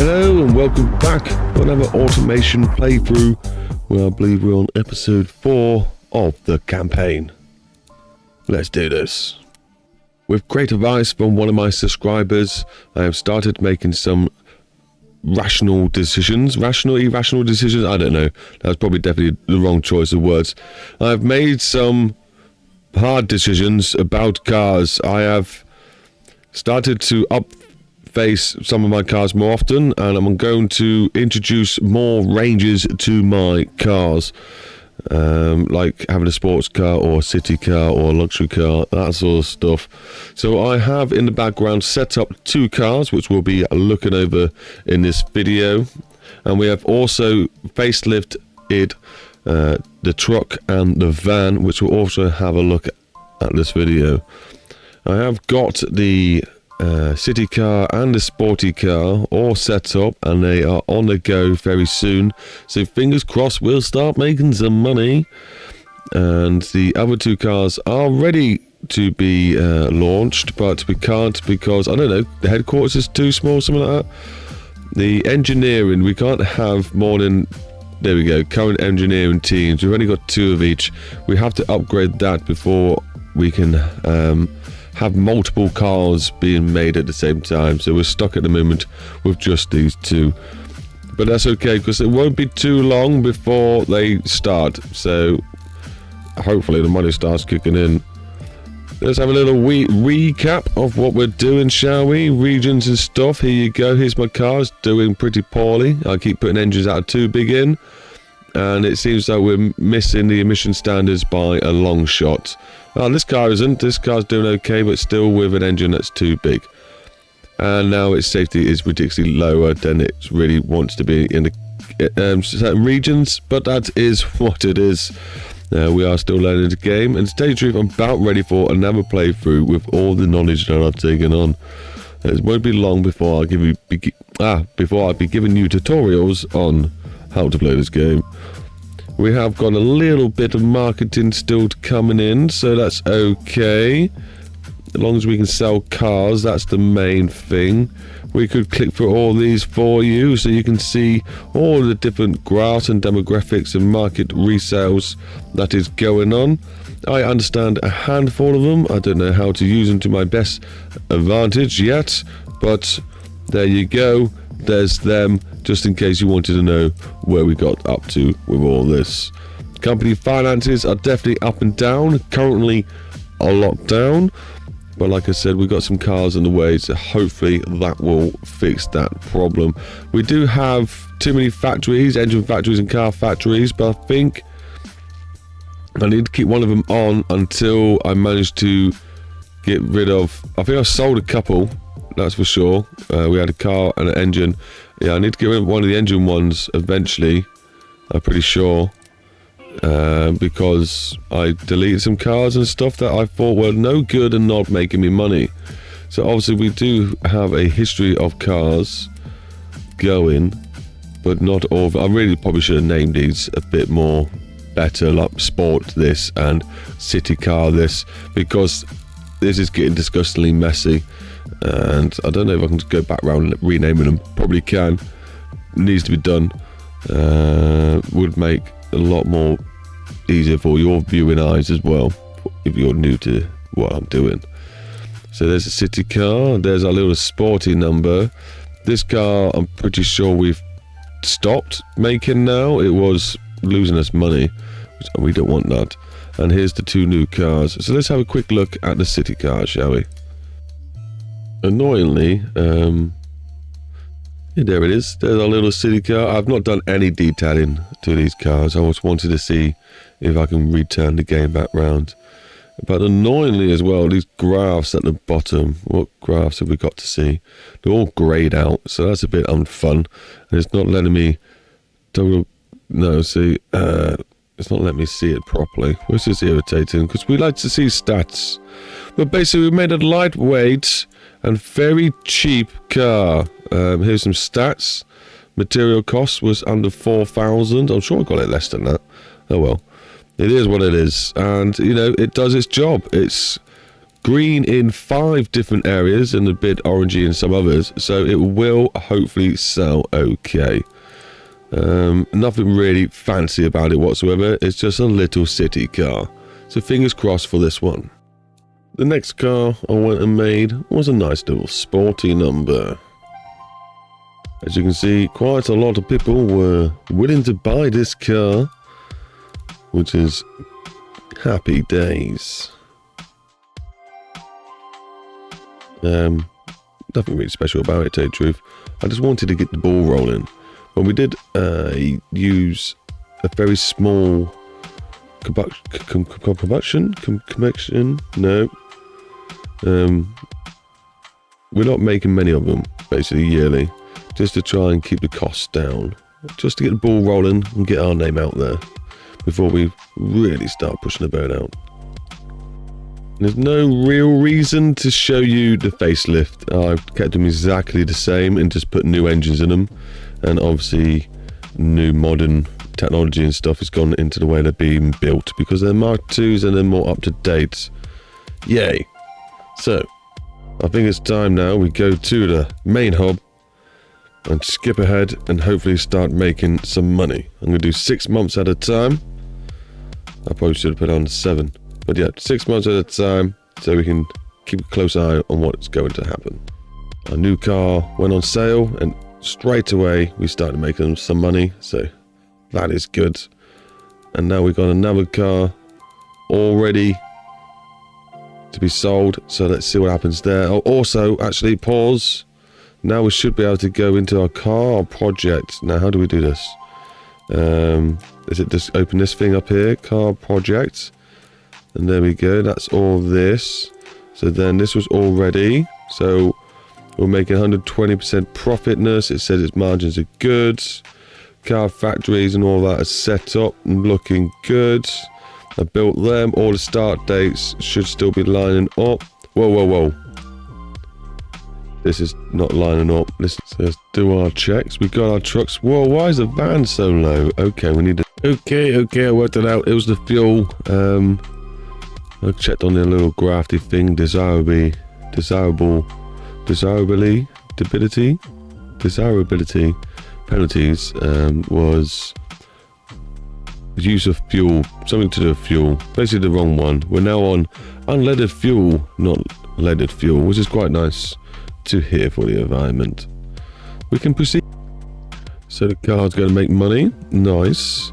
Hello and welcome back for another automation playthrough where I believe we're on episode 4 of the campaign. Let's do this. With great advice from one of my subscribers, I have started making some rational decisions. Irrational decisions? I don't know. That's probably definitely the wrong choice of words. I've made some hard decisions about cars. I have started to face some of my cars more often, and I'm going to introduce more ranges to my cars, like having a sports car or a city car or a luxury car, that sort of stuff. So I have in the background set up 2 cars which we'll be looking over in this video, and we have also facelifted the truck and the van, which we'll also have a look at this video. I have got the city car and the sporty car all set up, and they are on the go very soon, so fingers crossed we'll start making some money. And the other 2 cars are ready to be launched, but we can't because, I don't know, the headquarters is too small, something like that. The engineering, we can't have more than, there we go, current engineering teams, we've only got 2 of each. We have to upgrade that before we can have multiple cars being made at the same time, so we're stuck at the moment with just these 2, but that's okay because it won't be too long before they start, so hopefully the money starts kicking in. Let's have a little recap of what we're doing, shall we? Regions and stuff. Here you go. Here's my cars doing pretty poorly. I keep putting engines out of 2 big in, and it seems like we're missing the emission standards by a long shot. Oh, this car isn't. This car's doing okay, but still with an engine that's too big. And now its safety is ridiculously lower than it really wants to be in the certain regions, but that is what it is. We are still learning the game, and to tell you the truth, I'm about ready for another playthrough with all the knowledge that I've taken on. It won't be long before I be giving you tutorials on how to play this game. We have got a little bit of marketing still coming in, so that's okay. As long as we can sell cars, that's the main thing. We could click through all these for you so you can see all the different graphs and demographics and market resales that is going on. I understand a handful of them. I don't know how to use them to my best advantage yet, but there you go. There's them, just in case you wanted to know where we got up to with all this. Company finances are definitely up and down, currently a lot down, but like I said, we've got some cars on the way, so hopefully that will fix that problem. We do have too many factories, engine factories and car factories, but I think I need to keep one of them on until I manage to get rid of, I think I've sold a couple, that's for sure. We had a car and an engine. Yeah, I need to get rid of one of the engine ones eventually, I'm pretty sure, because I deleted some cars and stuff that I thought were no good and not making me money. So obviously we do have a history of cars going, but not all of it. I really probably should have named these a bit more better, like sport this and city car this, because this is getting disgustingly messy. And I don't know if I can just go back around and renaming them. Probably can. Needs to be done. Would make a lot more easier for your viewing eyes as well, if you're new to what I'm doing. So there's a city car. There's our little sporty number. This car, I'm pretty sure we've stopped making now. It was losing us money, which we don't want that. And here's the 2 new cars. So let's have a quick look at the city car, shall we? Annoyingly, yeah, there it is. There's our little city car. I've not done any detailing to these cars. I just wanted to see if I can return the game back round. But annoyingly as well, these graphs at the bottom, what graphs have we got to see? They're all greyed out, so that's a bit unfun. And it's not letting me it's not letting me see it properly, which is irritating because we like to see stats. But basically, we made a lightweight and very cheap car. Here's some stats. Material cost was under 4,000. I'm sure I got it less than that. Oh well, it is what it is, and you know it does its job. It's green in 5 different areas and a bit orangey in some others, so it will hopefully sell okay. Nothing really fancy about it whatsoever. It's just a little city car, so fingers crossed for this one. The next car I went and made was a nice little sporty number. As you can see, quite a lot of people were willing to buy this car, which is happy days. Nothing really special about it, to tell you the truth. I just wanted to get the ball rolling. But we did use a very small combustion? No. We're not making many of them, basically, yearly. Just to try and keep the costs down. Just to get the ball rolling and get our name out there before we really start pushing the boat out. There's no real reason to show you the facelift. I've kept them exactly the same and just put new engines in them. And obviously, new modern technology and stuff has gone into the way they're being built because they're Mark IIs and they're more up to date. Yay! So, I think it's time now we go to the main hub and skip ahead and hopefully start making some money. I'm going to do 6 months at a time. I probably should have put on 7. But yeah, 6 months at a time so we can keep a close eye on what's going to happen. Our new car went on sale and straight away we started making some money, so that is good. And now we've got another car all ready to be sold, so let's see what happens there. Oh, also, actually, pause. Now we should be able to go into our car project. Now, how do we do this? Is it just open this thing up here? Car project. And there we go. That's all this. So then this was all ready. So we're making 120% profitness. It says its margins are good. Car factories and all that are set up and looking good. I built them. All the start dates should still be lining up. Whoa, whoa, whoa. This is not lining up. Let's do our checks. We got our trucks. Whoa, why is the van so low? Okay, we need to... Okay, I worked it out. It was the fuel. I checked on the little grafty thing. Desirability penalties was use of fuel, something to do with fuel. Basically the wrong one. We're now on unleaded fuel, not leaded fuel, which is quite nice to hear for the environment. We can proceed. So the car's going to make money. Nice.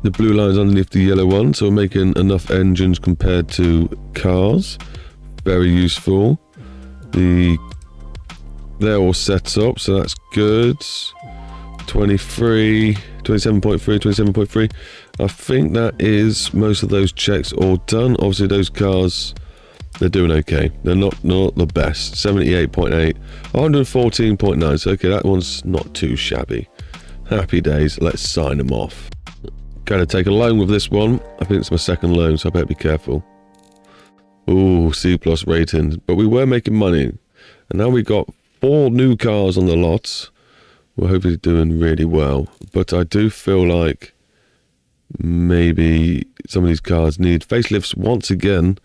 The blue line's underneath the yellow one, so we're making enough engines compared to cars. Very useful. They're all set up, so that's good. 23, 27.3, 27.3. I think that is most of those checks all done. Obviously those cars, they're doing okay. They're not the best. 78.8, 114.9. So okay, that one's not too shabby. Happy days. Let's sign them off. Going to take a loan with this one. I think it's my second loan, so I better be careful. Ooh, C+ rating. But we were making money. And now we got 4 new cars on the lot. We're hopefully doing really well. But I do feel like maybe some of these cars need facelifts once again.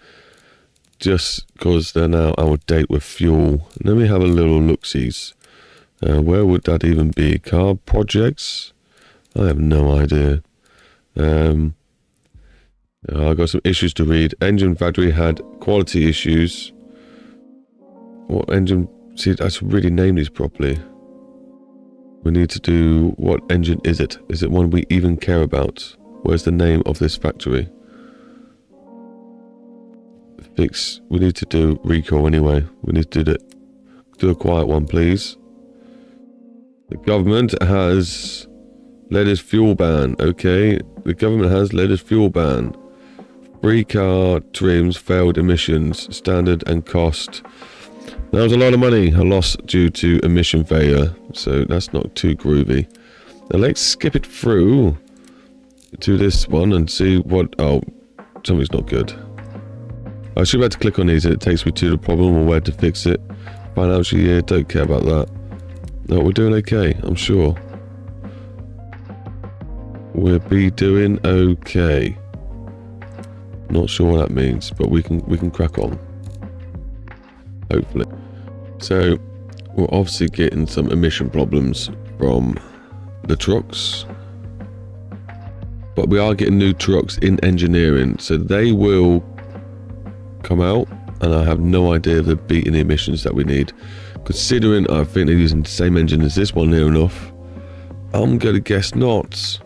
Just because they're now out of date with fuel. Let me have a little look-sees. Where would that even be? Car projects? I have no idea. I got some issues to read. Engine factory had quality issues. What engine? See, I should really name these properly. We need to do, what engine is it? Is it one we even care about? Where's the name of this factory? Fix. We need to do recall anyway. We need to do a quiet one, please. The government has leaded fuel ban. Okay, the government has leaded fuel ban. 3 car trims, failed emissions, standard and cost. That was a lot of money. A loss due to emission failure. So that's not too groovy. Now let's skip it through to this one and see what... Oh, something's not good. I should have had to click on these and it takes me to the problem or where to fix it. Financial year, don't care about that. No, we're doing okay, I'm sure. We'll be doing okay. Not sure what that means, but we can crack on. Hopefully. So we're obviously getting some emission problems from the trucks, but we are getting new trucks in engineering, so they will come out, and I have no idea if they're beating the emissions that we need. Considering I think they're using the same engine as this one near enough, I'm going to guess not.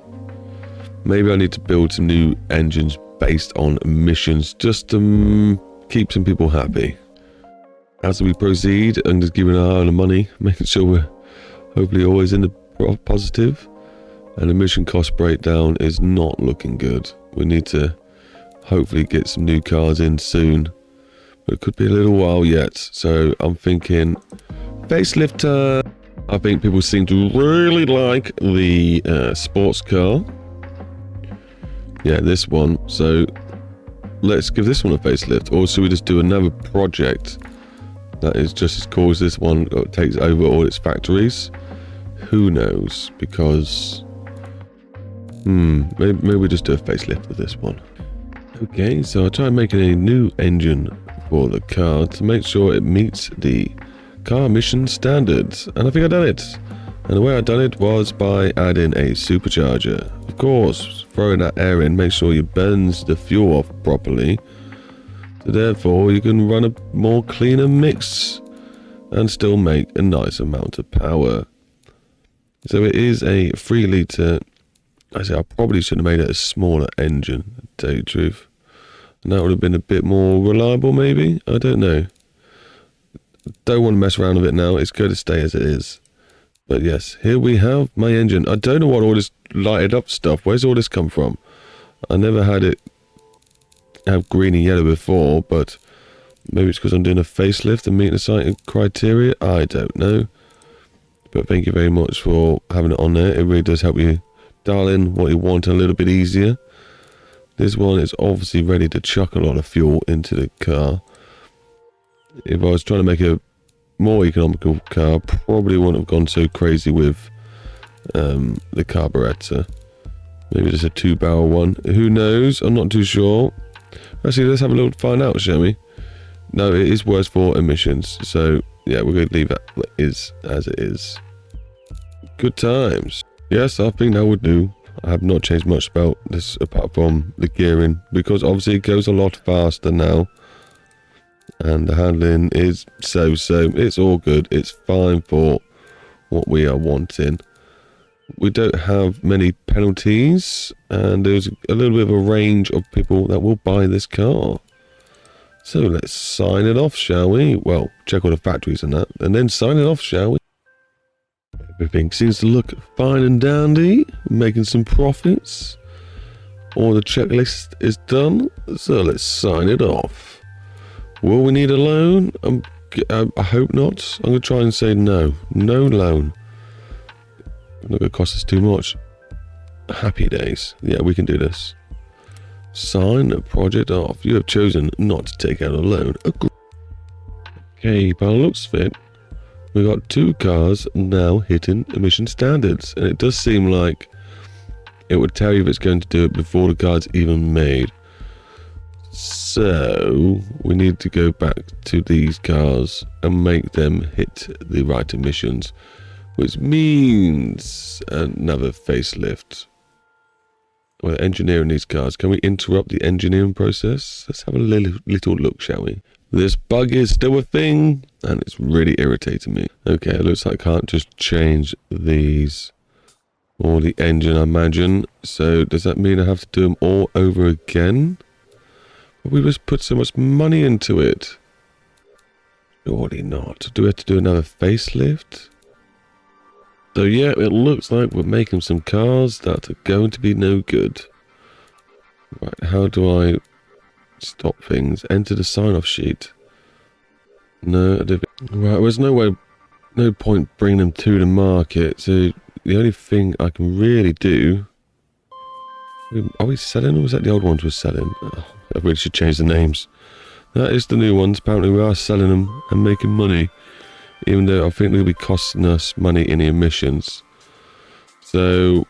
Maybe I need to build some new engines based on emissions just to keep some people happy. As we proceed, I'm just keeping an eye on the money, making sure we're hopefully always in the positive. And emission cost breakdown is not looking good. We need to hopefully get some new cars in soon, but it could be a little while yet. So I'm thinking facelift. I think people seem to really like the sports car. Yeah, this one. So let's give this one a facelift, or should we just do another project that is just as cool as this one, takes over all its factories? Who knows? Because maybe we just do a facelift for this one. Okay, so I tried making a new engine for the car to make sure it meets the car emission standards, and I think I done it. And the way I done it was by adding a supercharger. Of course, throwing that air in, make sure you burns the fuel off properly. So therefore, you can run a more cleaner mix and still make a nice amount of power. So it is a 3 litre. I probably should have made it a smaller engine, to tell you the truth. And that would have been a bit more reliable, maybe? I don't know. Don't want to mess around with it now. It's going to stay as it is. But yes, here we have my engine. I don't know what all this lighted up stuff. Where's all this come from? I never had it have green and yellow before, but maybe it's because I'm doing a facelift and meeting a certain criteria. I don't know. But thank you very much for having it on there. It really does help you dial in what you want a little bit easier. This one is obviously ready to chuck a lot of fuel into the car. If I was trying to make a more economical car, probably wouldn't have gone so crazy with the carburetor. Maybe just a 2-barrel one. Who knows? I'm not too sure. Actually, let's have a little find out, shall we? No, it is worse for emissions. So yeah, we're going to leave that as it is. Good times. Yes, I think that would do. I have not changed much about this apart from the gearing, because obviously it goes a lot faster now. And the handling is so-so. It's all good. It's fine for what we are wanting. We don't have many penalties, and there's a little bit of a range of people that will buy this car. So let's sign it off, shall we? Well, check all the factories and that, and then sign it off, shall we? Everything seems to look fine and dandy, making some profits. All the checklist is done, so let's sign it off. Will we need a loan? I hope not. I'm going to try and say no. No loan. It's not going to cost us too much. Happy days. Yeah, we can do this. Sign the project off. You have chosen not to take out a loan. Okay, by the looks of it, we've got 2 cars now hitting emission standards. And it does seem like it would tell you if it's going to do it before the car's even made. So we need to go back to these cars and make them hit the right emissions, which means another facelift. We're engineering these cars. Can we interrupt the engineering process? Let's have a little look, shall we? This bug is still a thing, and it's really irritating me. Okay, it looks like I can't just change these or the engine, I imagine. So does that mean I have to do them all over again? We just put so much money into it. Surely not. Do we have to do another facelift? So yeah, it looks like we're making some cars that are going to be no good. Right, how do I stop things? Enter the sign-off sheet. No, I did. Right, there's no point bringing them to the market. So the only thing I can really do... Are we selling, or was that the old ones we're selling? Oh, I really should change the names. That is the new ones. Apparently we are selling them and making money, even though I think they'll be costing us money in the emissions. So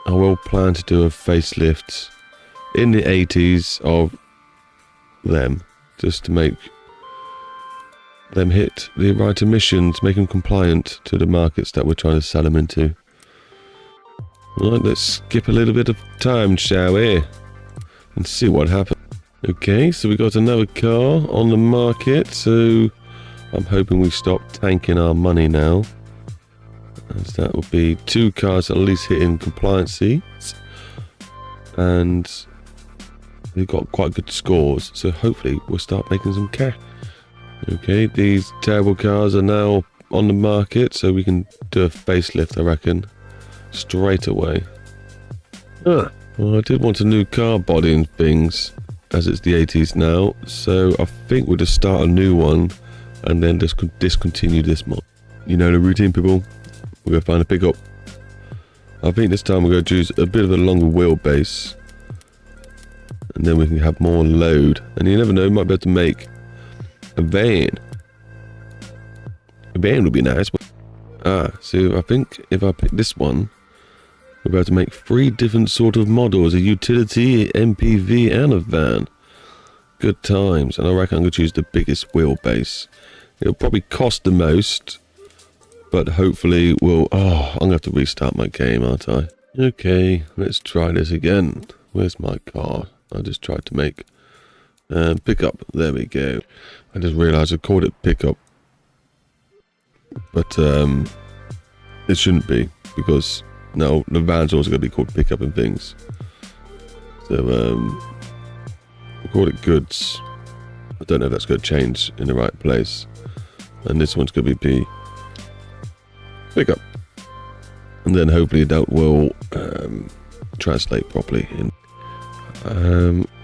I will plan to do a facelift in the 80s of them, just to make them hit the right emissions, make them compliant to the markets that we're trying to sell them into. Right, let's skip a little bit of time, shall we? And see what happens. Okay, so we got another car on the market, so I'm hoping we stop tanking our money now, as that will be 2 cars at least hitting compliancy, and we've got quite good scores, so hopefully we'll start making some cash. Okay, these terrible cars are now on the market, so we can do a facelift, I reckon, straight away. Well, I did want a new car body and things, as it's the 80s now, so I think we'll just start a new one and then just discontinue this mod. You know the routine, people. We're going to find a pickup. I think this time we're going to choose a bit of a longer wheelbase, and then we can have more load. And you never know, we might be able to make a van. A van would be nice. So I think if I pick this one, we're about to make 3 different sort of models: a utility, MPV, and a van. Good times. And I reckon I'm going to choose the biggest wheelbase. It'll probably cost the most, but hopefully we'll... Oh, I'm going to have to restart my game, aren't I? Okay, let's try this again. Where's my car? I just tried to make pickup. There we go. I just realised I called it pickup, but it shouldn't be, because no, the van's also going to be called pickup and things. So we call it goods. I don't know if that's going to change in the right place. And this one's going to be pickup, and then hopefully that will translate properly in.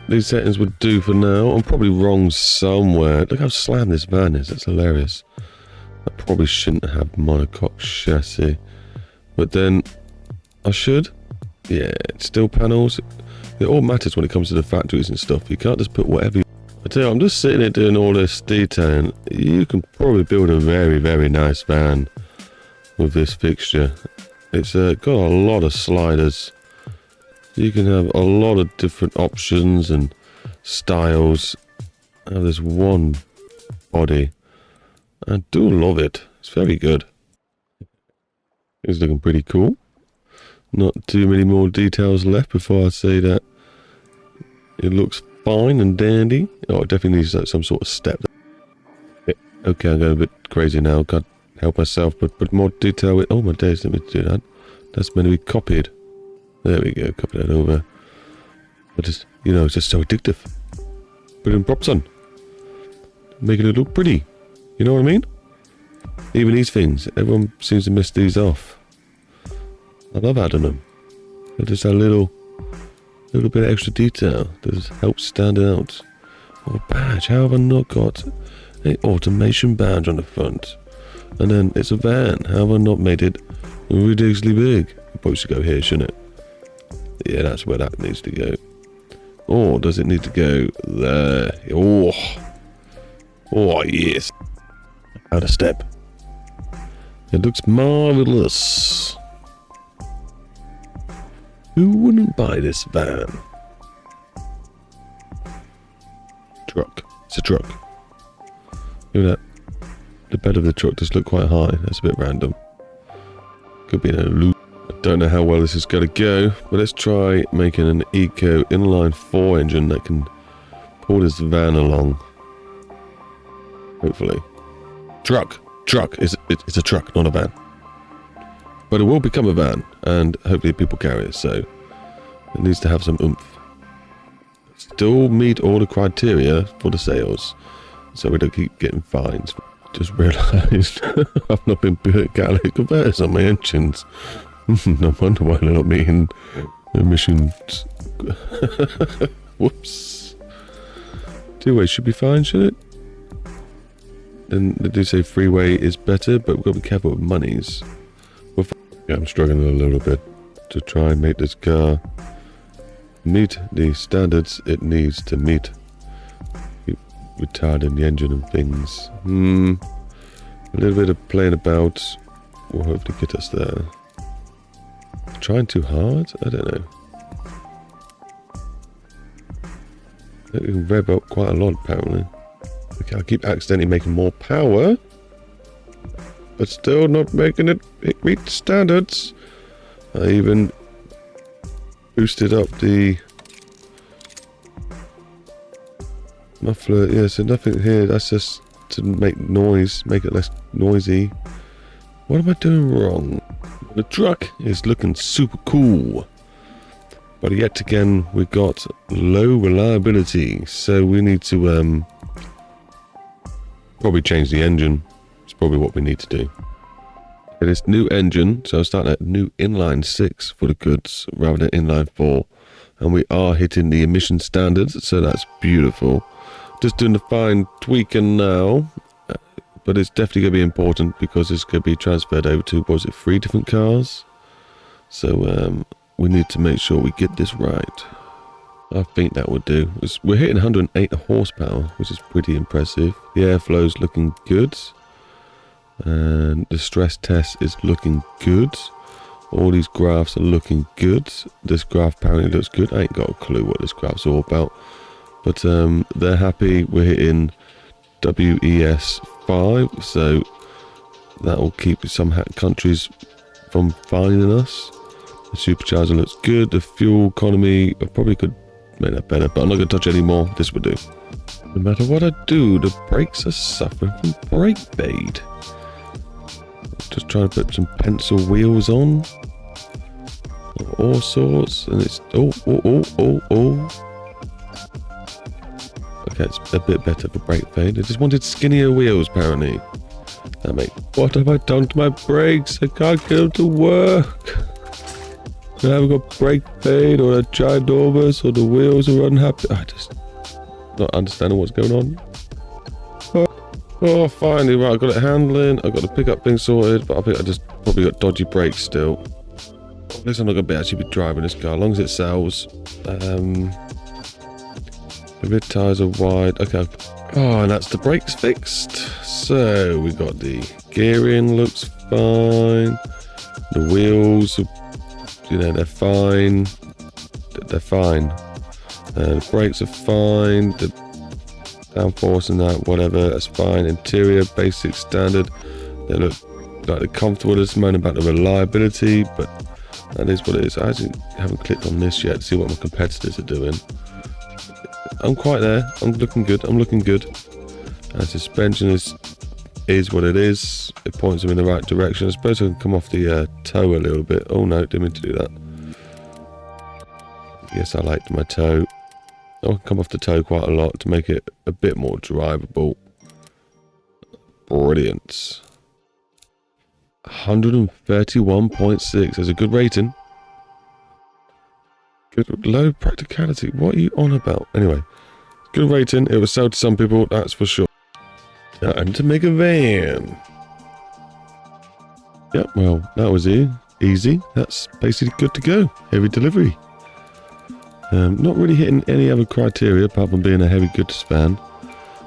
These settings would do for now. I'm probably wrong somewhere. Look how slammed this van is. That's hilarious. I probably shouldn't have monocoque chassis, but then I should. Yeah, steel panels. It all matters when it comes to the factories and stuff. You can't just put whatever. I tell you, I'm just sitting here doing all this detailing. You can probably build a very, very nice van with this fixture. It's got a lot of sliders. You can have a lot of different options and styles. I have this one body. I do love it. It's very good. It's looking pretty cool. Not too many more details left before I say that it looks fine and dandy. Oh, it definitely needs some sort of step. Okay, I'm going a bit crazy now. Can't help myself, but put more detail with... Oh my days, let me do that. That's meant to be copied. There we go, copy that over. But just, you know, it's just so addictive. Put in props on. Making it look pretty. You know what I mean? Even these things, everyone seems to miss these off. I love adding them. They're just a little bit of extra detail that just helps stand out. Oh, badge. How have I not got an automation badge on the front? And then it's a van. How have I not made it ridiculously big? It probably should go here, shouldn't it? Yeah, that's where that needs to go. Or does it need to go there? Oh, yes. Out of step. It looks marvelous. Who wouldn't buy this van? Truck. It's a truck. Look at that. The bed of the truck does look quite high. That's a bit random. Could be an illusion. I don't know how well this is going to go, but let's try making an Eco inline 4 engine that can pull this van along. Hopefully. Truck. It's a truck, not a van. But it will become a van, and hopefully people carry it, so it needs to have some oomph. Still meet all the criteria for the sales, so we don't keep getting fines. Just realised I've not been putting catalytic converters on my engines. No wonder why they're not meeting emissions. Whoops. 2-way should be fine, should it? Then they do say freeway is better, but we've got to be careful with monies. Yeah, I'm struggling a little bit to try and make this car meet the standards it needs to meet. Keep retarding the engine and things. A little bit of playing about will hopefully get us there. Trying too hard? I don't know. It can rev up quite a lot apparently. Okay, I keep accidentally making more power, but still not making it meet standards. I even boosted up the muffler. Yeah, so nothing here. That's just to make noise, make it less noisy. What am I doing wrong? The truck is looking super cool, but yet again we got low reliability, so we need to probably change the engine. It's probably what we need to do. It is new engine, so I'm starting at new inline 6 for the goods rather than inline 4, and we are hitting the emission standards, so that's beautiful. Just doing the fine tweaking now, but it's definitely going to be important because it's going to be transferred over to, what was it, 3 different cars? So we need to make sure we get this right. I think that would do. We're hitting 108 horsepower, which is pretty impressive. The airflow's looking good. And the stress test is looking good. All these graphs are looking good. This graph apparently looks good. I ain't got a clue what this graph's all about. But they're happy. We're hitting WES 5. So that will keep some countries from fining us. The supercharger looks good. The fuel economy, I probably could make that better, but I'm not going to touch any more. This would do. No matter what I do, the brakes are suffering from brake fade. Just trying to put some pencil wheels on. All sorts. And it's... Oh. Okay, it's a bit better for brake fade. I just wanted skinnier wheels, apparently. What have I done to my brakes? I can't get them to work. I haven't got brake fade or a ginormous or the wheels are unhappy. I just not understanding what's going on. Oh, finally, right, I got it handling. I got the pickup thing sorted, but I think I just probably got dodgy brakes still. At least I'm not going to actually be driving this car, as long as it sells. The rear tyres are wide. Okay. Oh, and that's the brakes fixed. So we got the gearing looks fine. The wheels, you know, they're fine. They're fine. The brakes are fine. The downforce and that, whatever, that's fine. Interior, basic, standard. They look like they're comfortable. There's moaning about the reliability, but that is what it is. I actually haven't clicked on this yet to see what my competitors are doing. I'm quite there. I'm looking good. Suspension is what it is. It points them in the right direction. I suppose I can come off the toe a little bit. Oh no, didn't mean to do that. Yes, I liked my toe. I can come off the toe quite a lot to make it a bit more drivable. Brilliant. 131.6. There's a good rating. Good low practicality. What are you on about? Anyway, good rating. It was sold to some people, that's for sure. And to make a van. Yep, well, that was easy. That's basically good to go. Heavy delivery. Not really hitting any other criteria apart from being a heavy goods van,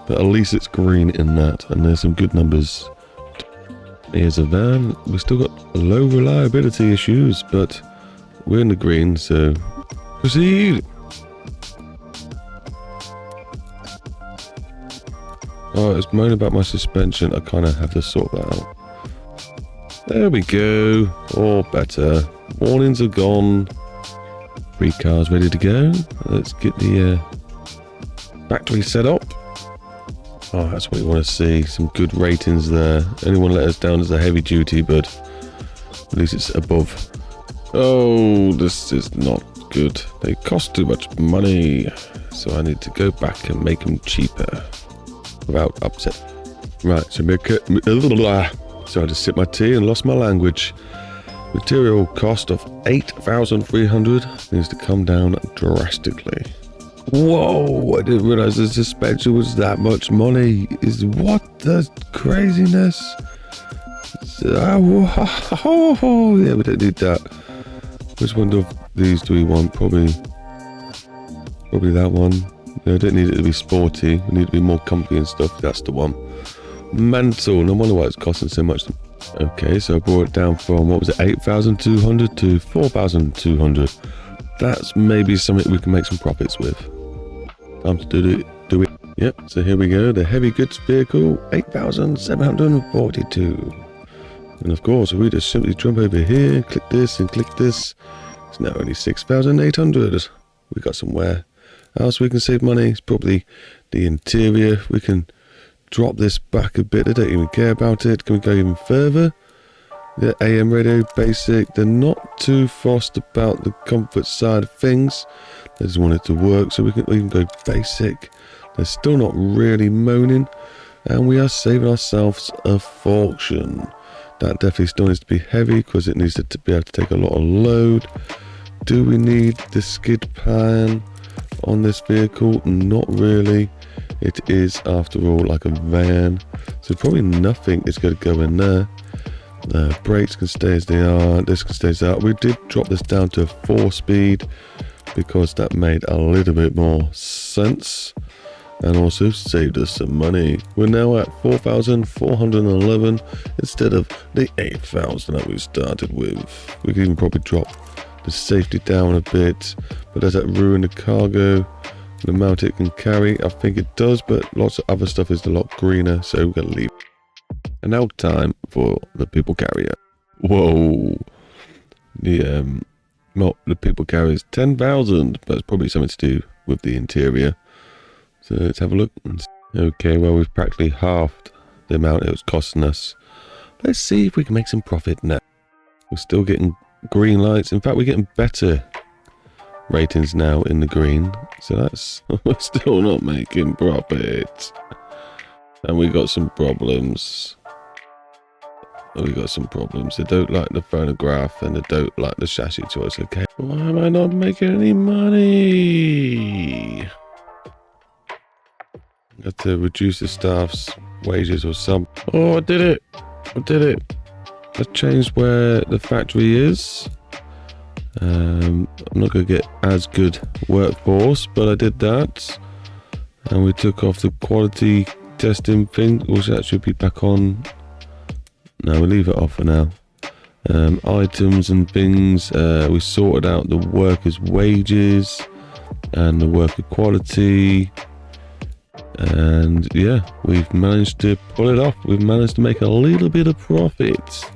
but at least it's green in that, and there's some good numbers. Here's a van. We've still got low reliability issues, but we're in the green, so proceed. Oh, it's moaning about my suspension. I kind of have to sort that out. There we go. All better. Warnings are gone. 3 cars ready to go. Let's get the factory set up. Oh, that's what we want to see. Some good ratings there. Anyone let us down as a heavy duty, but at least it's above. Oh, this is not good. They cost too much money, so I need to go back and make them cheaper without upset. Right, so so I just sipped my tea and lost my language. Material cost of 8,300 needs to come down drastically. Whoa, I didn't realize the suspension was that much money. What the craziness? Yeah, we don't need that. Which one of these do we want? Probably that one. No, I don't need it to be sporty. We need it to be more comfy and stuff. That's the one. Mental. No wonder why it's costing so much. Okay, so I brought it down from, what was it, 8,200 to 4,200. That's maybe something we can make some profits with. Time to do it. Yep, so here we go. The heavy goods vehicle, 8,742. And of course, if we just simply jump over here, click this and click this, it's now only 6,800. We got somewhere else we can save money. It's probably the interior. We can drop this back a bit. They don't even care about it. Can we go even further? The AM radio, basic. They're not too fussed about the comfort side of things. They just want it to work, so we can even go basic. They're still not really moaning, and we are saving ourselves a fortune. That definitely still needs to be heavy because it needs to be able to take a lot of load. Do we need the skid pan on this vehicle? Not really. It is, after all, like a van, so probably nothing is going to go in there. Brakes can stay as they are. This can stay as that. We did drop this down to 4-speed because that made a little bit more sense and also saved us some money. We're now at 4,411 instead of the 8,000 that we started with. We can even probably drop the safety down a bit, but does that ruin the cargo, the amount it can carry? I think it does, but lots of other stuff is a lot greener, so we're going to leave. And now time for the people carrier. Whoa. The people carrier is 10,000, but it's probably something to do with the interior. So let's have a look. Okay, well, we've practically halved the amount it was costing us. Let's see if we can make some profit now. We're still getting green lights. In fact, we're getting better ratings now in the green. So that's, we're still not making profit. And we got some problems. We got some problems. They don't like the phonograph and they don't like the chassis choice. Okay. Why am I not making any money? I have to reduce the staff's wages or some. Oh, I did it. I did it. I changed where the factory is. I'm not going to get as good workforce, but I did that. And we took off the quality testing thing, which that should be back on. No, we'll leave it off for now. Items and things, we sorted out the workers' wages and the worker quality, and yeah, we've managed to pull it off. We've managed to make a little bit of profit.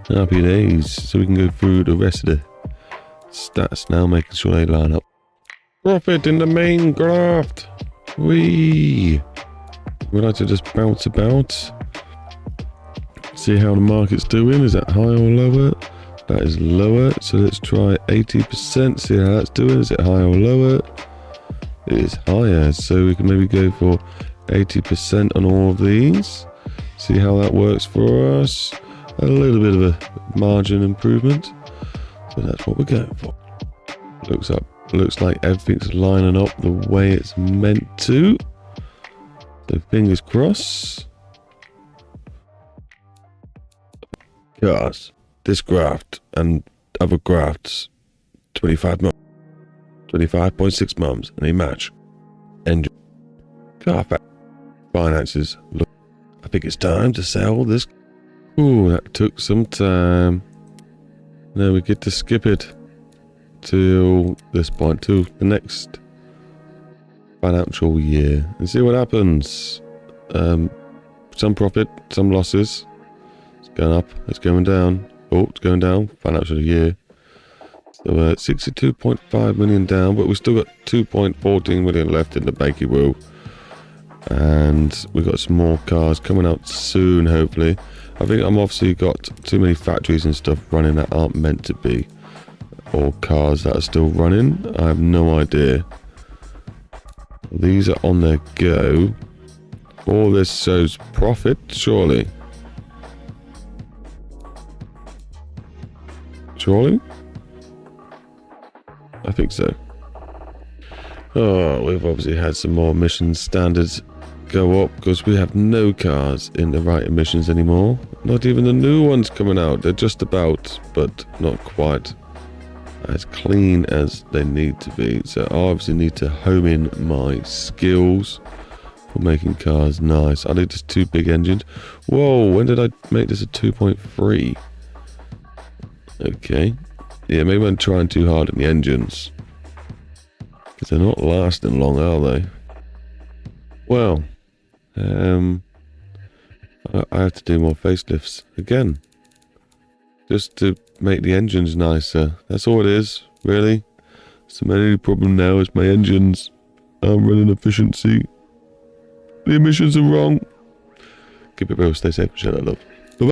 Happy days. So we can go through the rest of the stats now, making sure they line up. Profit in the main graft. We like to just bounce about. See how the market's doing. Is that high or lower? That is lower. So let's try 80%. See how that's doing. Is it high or lower? It is higher. So we can maybe go for 80% on all of these. See how that works for us. A little bit of a margin improvement. So that's what we're going for. Looks like everything's lining up the way it's meant to. So fingers crossed. Cars, this graft and other grafts, 25 months, 25.6 months, and they match. Engine, car finances. Look, I think it's time to sell this. Ooh, that took some time. Now we get to skip it till this point, to the next financial year, and see what happens. Some profit, some losses. Going up, it's going down. Oh, it's going down. Financial year. So 62.5 million down, but we've still got 2.14 million left in the banky wheel. And we've got some more cars coming out soon, hopefully. I think I'm obviously got too many factories and stuff running that aren't meant to be. Or cars that are still running. I have no idea. These are on their go. All this shows profit, surely. Surely? I think so. Oh, we've obviously had some more emission standards go up because we have no cars in the right emissions anymore. Not even the new ones coming out. They're just about, but not quite as clean as they need to be. So I obviously need to home in my skills for making cars nice. I need just 2 big engines. Whoa, when did I make this a 2.3? Okay. Yeah, maybe I'm trying too hard on the engines. Because They're not lasting long, are they? Well, I have to do more facelifts again. Just to make the engines nicer. That's all it is, really. So my only problem now is my engines aren't running efficiency. The emissions are wrong. Keep it real, stay safe, share that love.